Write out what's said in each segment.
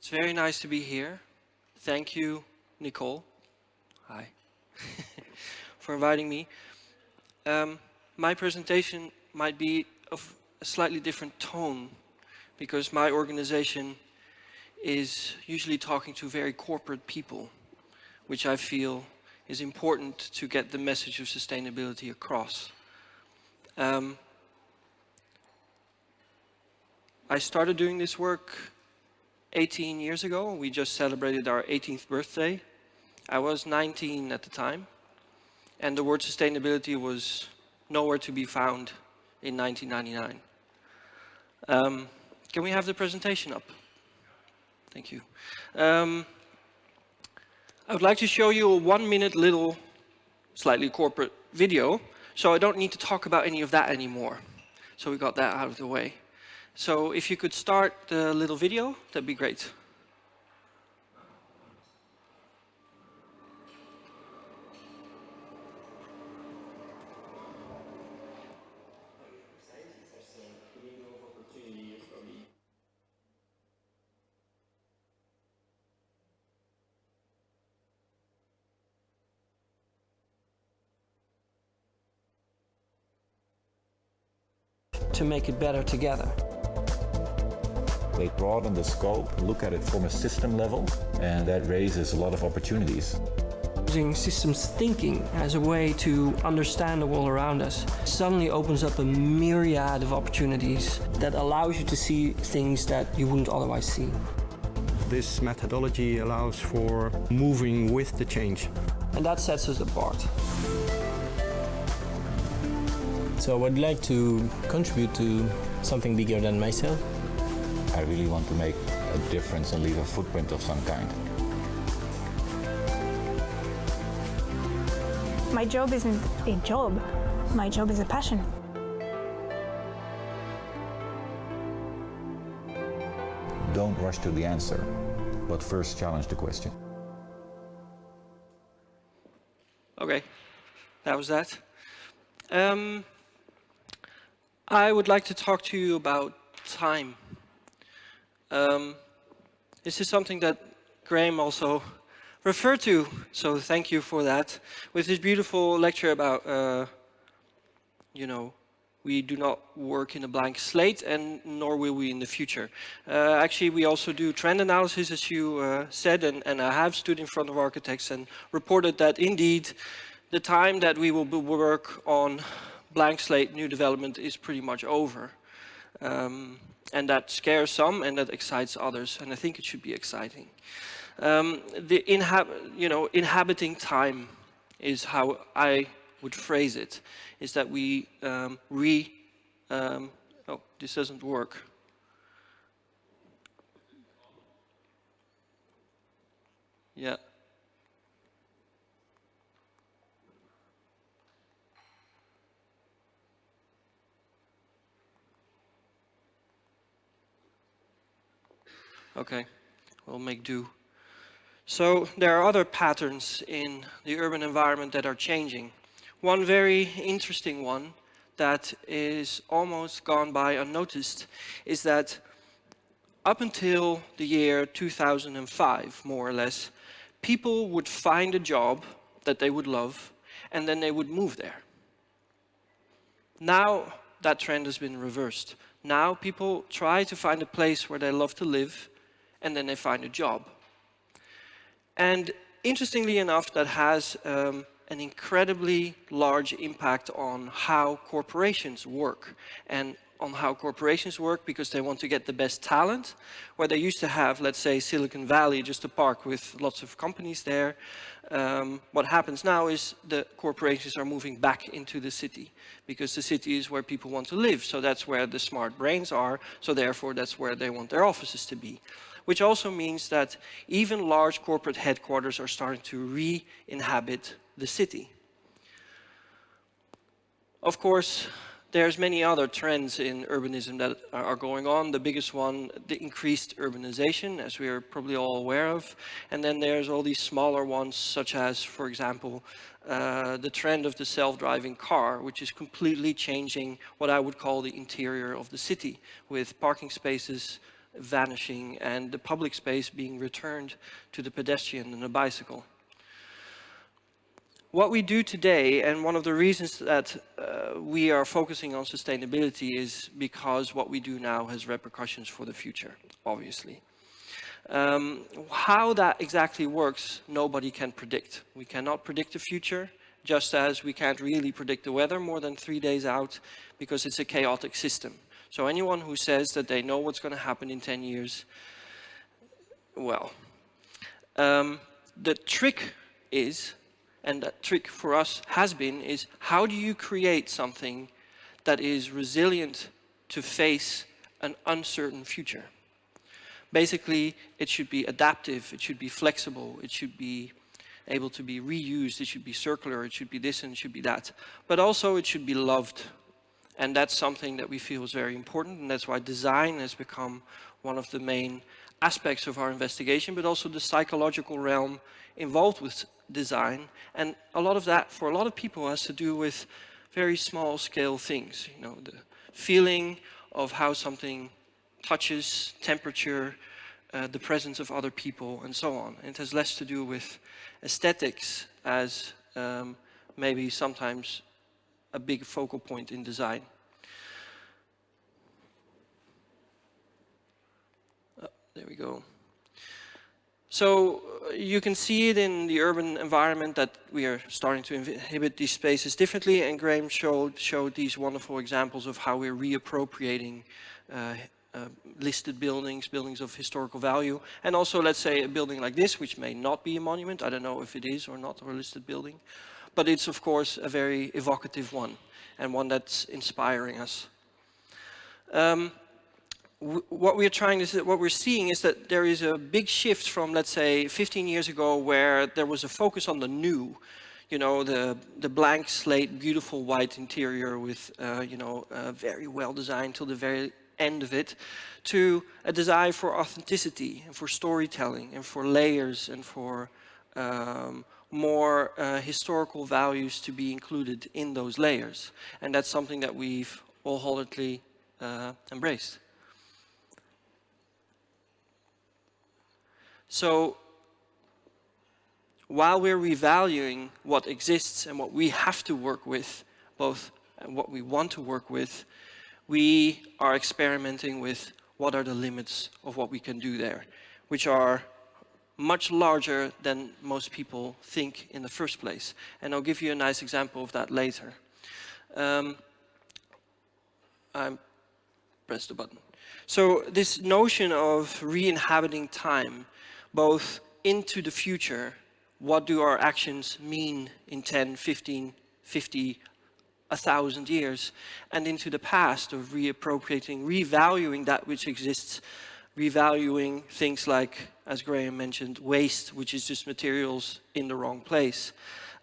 It's very nice to be here. Thank you, Nicole. Hi. For inviting me. My presentation might be of a slightly different tone because my organization is usually talking to very corporate people, which I feel is important to get the message of sustainability across. I started doing this work 18 years ago. We just celebrated our 18th birthday. I was 19 at the time, and the word sustainability was nowhere to be found in 1999. Can we have the presentation up? Thank you. I would like to show you a 1-minute little, slightly corporate video, so I don't need to talk about any of that anymore. So we got that out of the way. So if you could start the little video, that'd be great. To make it better together. They broaden the scope, look at it from a system level, and that raises a lot of opportunities. Using systems thinking as a way to understand the world around us suddenly opens up a myriad of opportunities that allows you to see things that you wouldn't otherwise see. This methodology allows for moving with the change. And that sets us apart. So I would like to contribute to something bigger than myself. I really want to make a difference and leave a footprint of some kind. My job isn't a job. My job is a passion. Don't rush to the answer, but first challenge the question. Okay, that was that. I would like to talk to you about time. This is something that Graeme also referred to, so thank you for that, with his beautiful lecture about, you know, we do not work in a blank slate, and nor will we in the future. Actually, we also do trend analysis, as you said, and I have stood in front of architects and reported that indeed the time that we will work on blank slate new development is pretty much over. And that scares some and that excites others, and I think it should be exciting. Inhabiting time is how I would phrase it, is that we oh, this doesn't work. Yeah. Okay, we'll make do. So there are other patterns in the urban environment that are changing. One very interesting one that is almost gone by unnoticed is that up until the year 2005, more or less, people would find a job that they would love and then they would move there. Now that trend has been reversed. Now people try to find a place where they love to live and then they find a job. And interestingly enough, that has an incredibly large impact on how corporations work. And on how corporations work because they want to get the best talent, where they used to have, let's say, Silicon Valley, just a park with lots of companies there. What happens now is the corporations are moving back into the city because the city is where people want to live. So that's where the smart brains are. So therefore, that's where they want their offices to be. Which also means that even large corporate headquarters are starting to re-inhabit the city. Of course, there's many other trends in urbanism that are going on. The biggest one, the increased urbanization, as we are probably all aware of. And then there's all these smaller ones, such as, for example, the trend of the self-driving car, which is completely changing what I would call the interior of the city, with parking spaces vanishing and the public space being returned to the pedestrian and the bicycle. What we do today, and one of the reasons that we are focusing on sustainability, is because what we do now has repercussions for the future, obviously. How that exactly works, nobody can predict. We cannot predict the future, just as we can't really predict the weather more than 3 days out, because it's a chaotic system. So anyone who says that they know what's going to happen in 10 years, well, the trick is, and that trick for us has been, is how do you create something that is resilient to face an uncertain future? Basically, it should be adaptive, it should be flexible, it should be able to be reused, it should be circular, it should be this and it should be that. But also it should be loved. And that's something that we feel is very important, and that's why design has become one of the main aspects of our investigation, but also the psychological realm involved with design. And a lot of that, for a lot of people, has to do with very small scale things. You know, the feeling of how something touches, temperature, the presence of other people, and so on. And it has less to do with aesthetics as maybe sometimes a big focal point in design. Oh, there we go. So you can see it in the urban environment that we are starting to inhabit these spaces differently, and Graeme showed these wonderful examples of how we're reappropriating listed buildings, buildings of historical value, and also, let's say, a building like this, which may not be a monument. I don't know if it is or not, or a listed building, but it's of course a very evocative one, and one that's inspiring us. What we're seeing is that there is a big shift from, let's say, 15 years ago, where there was a focus on the new, you know, the blank slate, beautiful white interior with, you know, very well designed till the very end of it, to a desire for authenticity and for storytelling and for layers and for more historical values to be included in those layers. And that's something that we've wholeheartedly embraced. So while we're revaluing what exists and what we have to work with, both and what we want to work with, we are experimenting with what are the limits of what we can do there, which are much larger than most people think in the first place. And I'll give you a nice example of that later. I pressed the button. So this notion of re-inhabiting time, both into the future, what do our actions mean in 10, 15, 50, 1,000 years, and into the past of reappropriating, revaluing that which exists, revaluing things like, as Graeme mentioned, waste, which is just materials in the wrong place,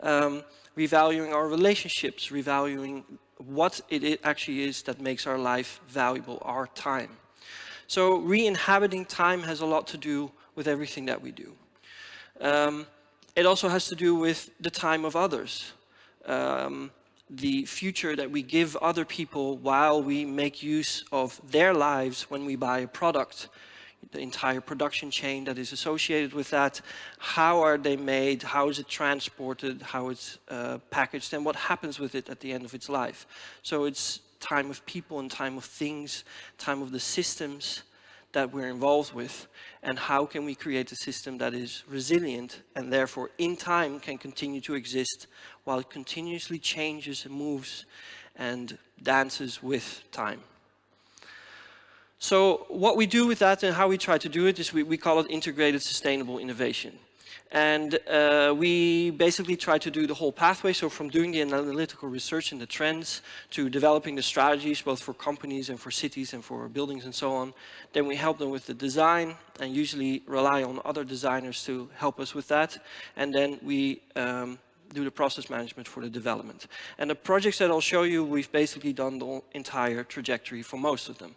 revaluing our relationships, revaluing what it actually is that makes our life valuable, our time. So re-inhabiting time has a lot to do with everything that we do. It also has to do with the time of others. The future that we give other people while we make use of their lives when we buy a product, the entire production chain that is associated with that, how are they made, how is it transported, how it's packaged, and what happens with it at the end of its life. So it's time of people and time of things, time of the systems that we're involved with, and how can we create a system that is resilient and therefore in time can continue to exist while it continuously changes and moves and dances with time. So what we do with that and how we try to do it is we call it integrated sustainable innovation. And we basically try to do the whole pathway, so from doing the analytical research and the trends to developing the strategies both for companies and for cities and for buildings and so on. Then we help them with the design and usually rely on other designers to help us with that. And then we do the process management for the development. And the projects that I'll show you, we've basically done the entire trajectory for most of them.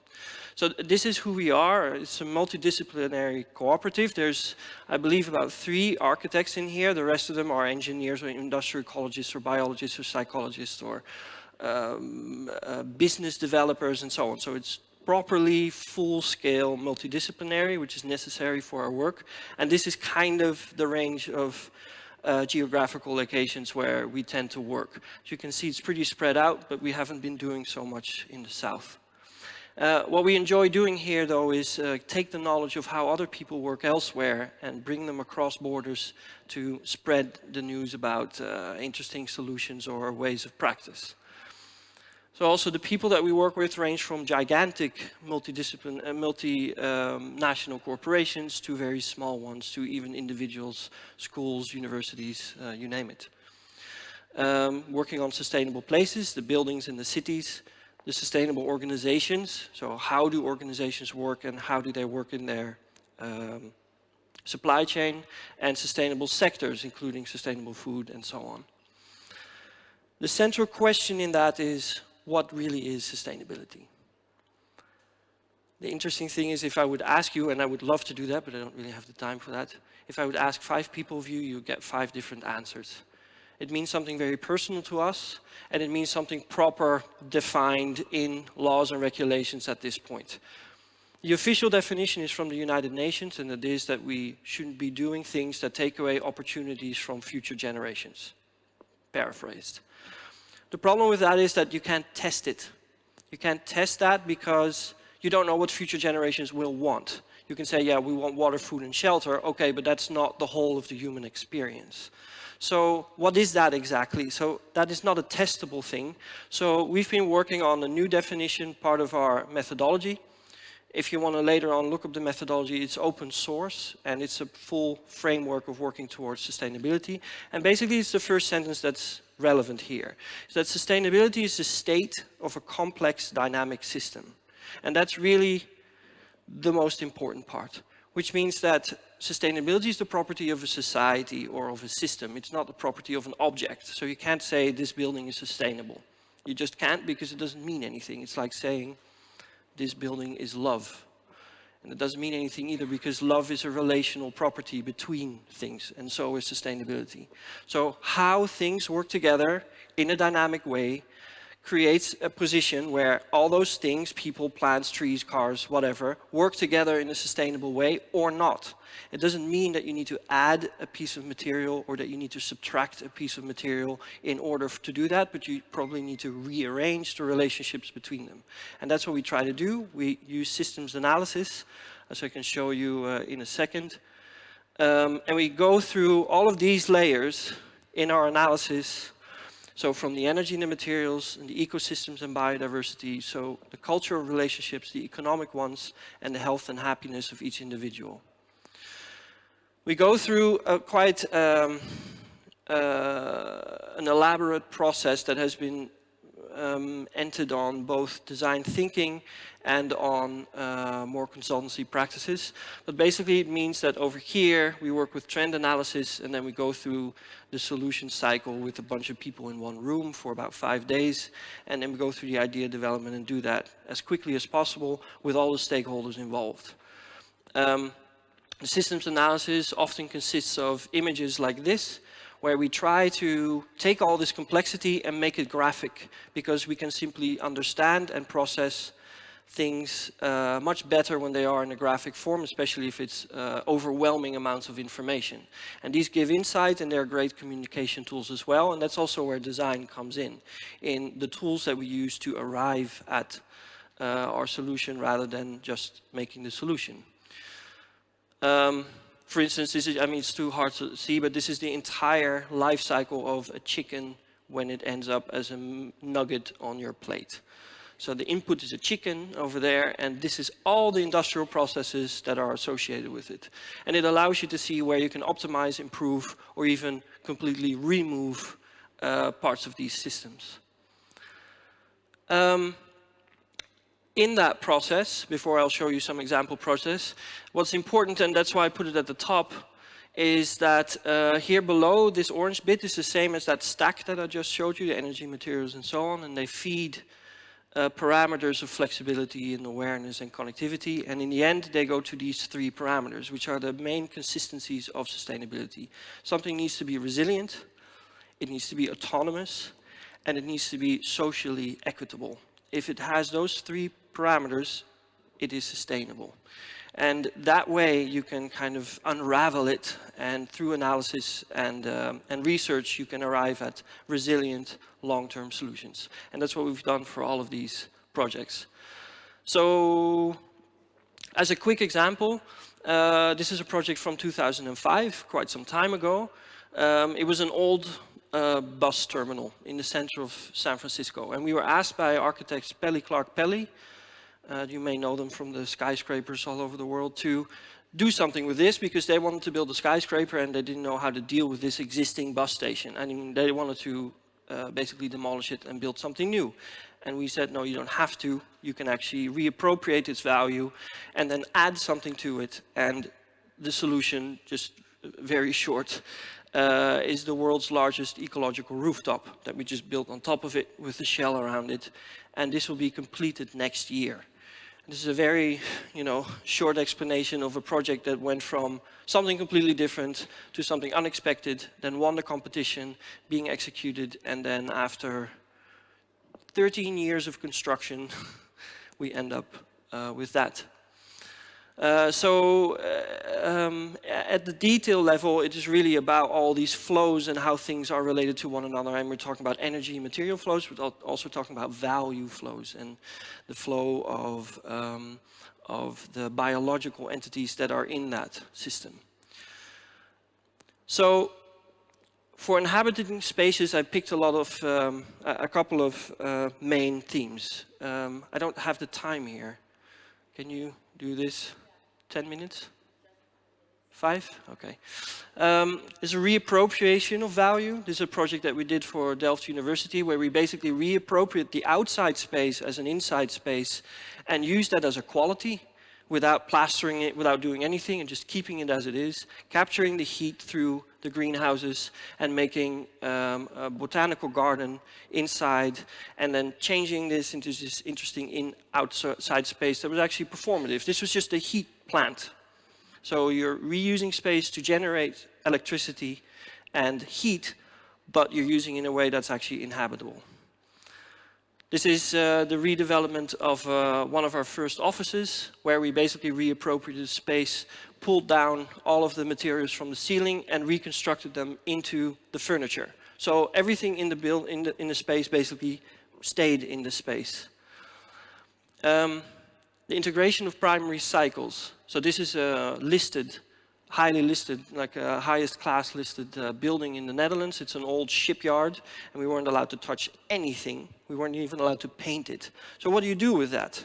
So this is who we are. It's a multidisciplinary cooperative. There's, I believe, about 3 architects in here. The rest of them are engineers or industrial ecologists or biologists or psychologists or business developers and so on. So it's properly full-scale multidisciplinary, which is necessary for our work. And this is kind of the range of geographical locations where we tend to work. As you can see, it's pretty spread out, but we haven't been doing so much in the south. What we enjoy doing here, though, is take the knowledge of how other people work elsewhere and bring them across borders to spread the news about interesting solutions or ways of practice. So also the people that we work with range from gigantic multinational corporations to very small ones, to even individuals, schools, universities, you name it. Working on sustainable places, the buildings in the cities, the sustainable organizations, so how do organizations work and how do they work in their supply chain, and sustainable sectors, including sustainable food and so on. The central question in that is, what really is sustainability? The interesting thing is, if I would ask you, and I would love to do that, but I don't really have the time for that, if I would ask 5 people of you, you get 5 different answers. It means something very personal to us, and it means something proper defined in laws and regulations at this point. The official definition is from the United Nations, and it is that we shouldn't be doing things that take away opportunities from future generations. Paraphrased. The problem with that is that you can't test it. You can't test that because you don't know what future generations will want. You can say, yeah, we want water, food, and shelter. Okay, but that's not the whole of the human experience. So what is that exactly? So that is not a testable thing. So we've been working on a new definition, part of our methodology. If you want to later on look up the methodology, it's open source, and it's a full framework of working towards sustainability. And basically, it's the first sentence that's relevant here. Is that sustainability is the state of a complex dynamic system. And that's really the most important part, which means that sustainability is the property of a society or of a system. It's not the property of an object. So you can't say this building is sustainable. You just can't, because it doesn't mean anything. It's like saying this building is love. And it doesn't mean anything either, because love is a relational property between things, and so is sustainability. So how things work together in a dynamic way creates a position where all those things, people, plants, trees, cars, whatever, work together in a sustainable way or not. It doesn't mean that you need to add a piece of material or that you need to subtract a piece of material in order to do that, but you probably need to rearrange the relationships between them. And that's what we try to do. We use systems analysis, as I can show you in a second. And we go through all of these layers in our analysis. So from the energy and the materials, and the ecosystems and biodiversity, so the cultural relationships, the economic ones, and the health and happiness of each individual. We go through quite an elaborate process that has been entered on both design thinking and on more consultancy practices. But basically it means that over here we work with trend analysis, and then we go through the solution cycle with a bunch of people in one room for about 5 days, and then we go through the idea development and do that as quickly as possible with all the stakeholders involved. The systems analysis often consists of images like this, where we try to take all this complexity and make it graphic, because we can simply understand and process things much better when they are in a graphic form, especially if it's overwhelming amounts of information. And these give insight, and they're great communication tools as well, and that's also where design comes in the tools that we use to arrive at our solution rather than just making the solution. For instance, this is, I mean, it's too hard to see, but this is the entire life cycle of a chicken when it ends up as a nugget on your plate. So the input is a chicken over there, and this is all the industrial processes that are associated with it. And it allows you to see where you can optimize, improve, or even completely remove parts of these systems. In that process, before I'll show you some example process, what's important, and that's why I put it at the top, is that here below, this orange bit is the same as that stack that I just showed you, the energy, materials, and so on, and they feed parameters of flexibility and awareness and connectivity, and in the end, they go to these 3 parameters, which are the main consistencies of sustainability. Something needs to be resilient, it needs to be autonomous, and it needs to be socially equitable. If it has those 3 parameters, it is sustainable. And that way you can kind of unravel it, and through analysis and research you can arrive at resilient long-term solutions. And that's what we've done for all of these projects. So as a quick example, this is a project from 2005, quite some time ago. It was an old bus terminal in the center of San Francisco, and we were asked by architects Pelly Clark Pelly, you may know them from the skyscrapers all over the world, to do something with this because they wanted to build a skyscraper and they didn't know how to deal with this existing bus station. I mean, they wanted to basically demolish it and build something new. And we said, no, you don't have to. You can actually reappropriate its value and then add something to it. And the solution, just very short, is the world's largest ecological rooftop that we just built on top of it with the shell around it. And this will be completed next year. This is a very, short explanation of a project that went from something completely different to something unexpected, then won the competition, being executed, and then after 13 years of construction, we end up with that. At the detail level, it is really about all these flows and how things are related to one another. And we're talking about energy and material flows, but also talking about value flows and the flow of the biological entities that are in that system. So for inhabiting spaces, I picked a couple of main themes. I don't have the time here. Can you do this? 10 minutes? 5? Okay. There's a reappropriation of value. This is a project that we did for Delft University where we basically reappropriate the outside space as an inside space and use that as a quality without plastering it, without doing anything, and just keeping it as it is, capturing the heat through the greenhouses and making a botanical garden inside, and then changing this into this interesting outside space that was actually performative. This was just a heat plant. So you're reusing space to generate electricity and heat, but you're using it in a way that's actually inhabitable. This is the redevelopment of one of our first offices, where we basically reappropriated space, pulled down all of the materials from the ceiling and reconstructed them into the furniture. So everything in the space basically stayed in the space. The integration of primary cycles. So this is a highly listed, like a highest class listed building in the Netherlands. It's an old shipyard, and we weren't allowed to touch anything. We weren't even allowed to paint it. So what do you do with that?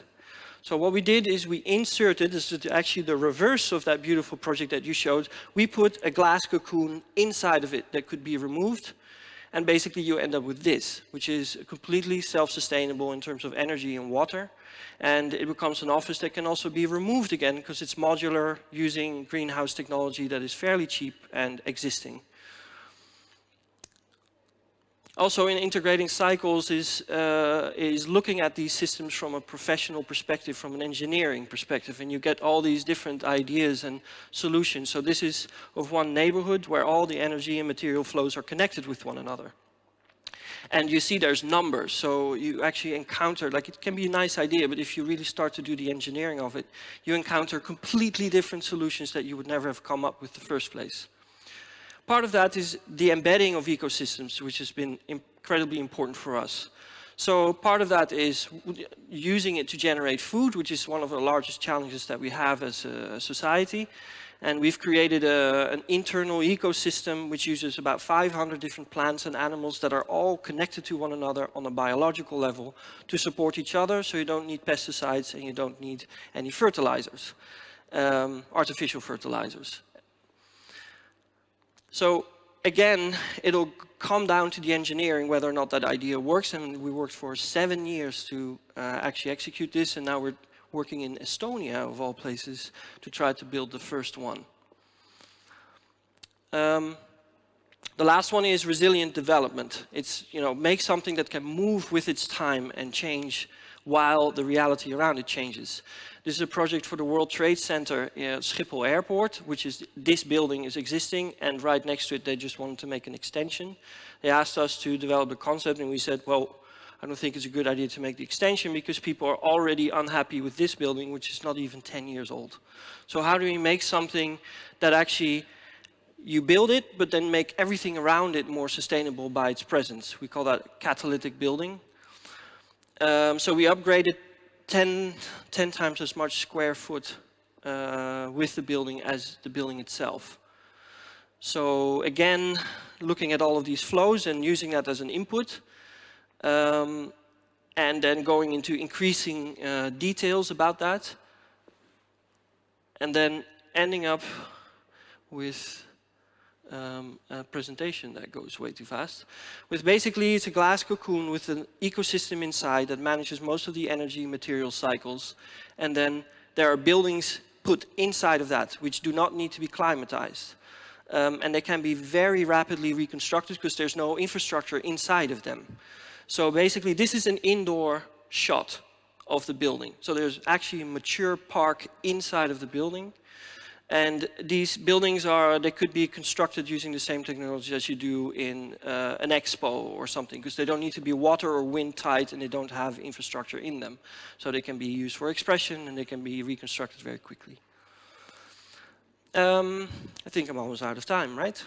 So what we did is we inserted, this is actually the reverse of that beautiful project that you showed, we put a glass cocoon inside of it that could be removed, and basically you end up with this, which is completely self-sustainable in terms of energy and water. And it becomes an office that can also be removed again because it's modular, using greenhouse technology that is fairly cheap and existing. Also in integrating cycles is looking at these systems from a professional perspective, from an engineering perspective, and you get all these different ideas and solutions. So this is of one neighborhood where all the energy and material flows are connected with one another. And you see there's numbers, so you actually encounter, like it can be a nice idea, but if you really start to do the engineering of it, you encounter completely different solutions that you would never have come up with in the first place. Part of that is the embedding of ecosystems, which has been incredibly important for us. So part of that is using it to generate food, which is one of the largest challenges that we have as a society. And we've created an internal ecosystem which uses about 500 different plants and animals that are all connected to one another on a biological level to support each other, so you don't need pesticides and you don't need any fertilizers, artificial fertilizers. So again, it'll come down to the engineering whether or not that idea works, and we worked for 7 years to actually execute this, and now we're working in Estonia, of all places, to try to build the first one. The last one is resilient development. It's, make something that can move with its time and change while the reality around it changes. This is a project for the World Trade Center at Schiphol Airport, which is, this building is existing, and right next to it they just wanted to make an extension. They asked us to develop a concept, and we said, well, I don't think it's a good idea to make the extension because people are already unhappy with this building, which is not even 10 years old. So how do we make something that actually you build it, but then make everything around it more sustainable by its presence? We call that catalytic building. So we upgraded 10 times as much square foot with the building as the building itself. So again, looking at all of these flows and using that as an input, and then going into increasing details about that, and then ending up with a presentation that goes way too fast. With basically, it's a glass cocoon with an ecosystem inside that manages most of the energy material cycles, and then there are buildings put inside of that which do not need to be climatized. And they can be very rapidly reconstructed because there's no infrastructure inside of them. So basically, this is an indoor shot of the building. So there's actually a mature park inside of the building. And these buildings they could be constructed using the same technology as you do in an expo or something, because they don't need to be water or wind tight and they don't have infrastructure in them. So they can be used for expression and they can be reconstructed very quickly. I think I'm almost out of time, right?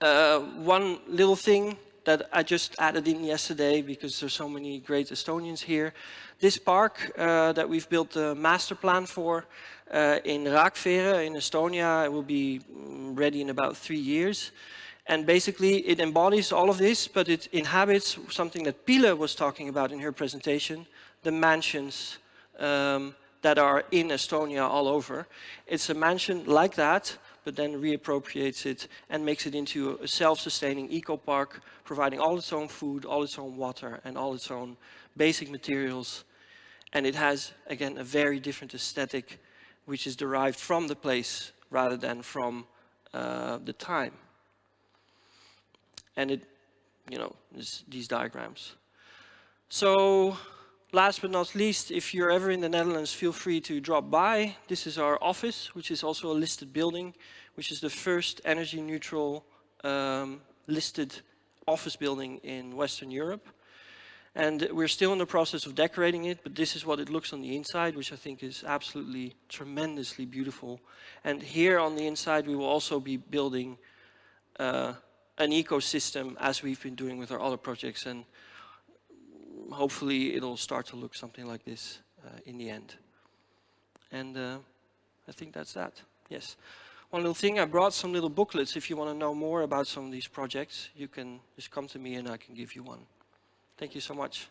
One little thing that I just added in yesterday because there's so many great Estonians here. This park that we've built a master plan for in Rakvere in Estonia, it will be ready in about 3 years. And basically it embodies all of this, but it inhabits something that Pile was talking about in her presentation, the mansions that are in Estonia all over. It's a mansion like that, but then reappropriates it and makes it into a self-sustaining eco-park, providing all its own food, all its own water, and all its own basic materials. And it has, again, a very different aesthetic, which is derived from the place rather than from the time. And it, these diagrams. So, last but not least, if you're ever in the Netherlands, feel free to drop by. This is our office, which is also a listed building, which is the first energy neutral listed office building in Western Europe. And we're still in the process of decorating it, but this is what it looks on the inside, which I think is absolutely tremendously beautiful. And here on the inside, we will also be building an ecosystem as we've been doing with our other projects. And hopefully it'll start to look something like this in the end. And I think that's that. Yes. One little thing, I brought some little booklets. If you want to know more about some of these projects, you can just come to me and I can give you one. Thank you so much.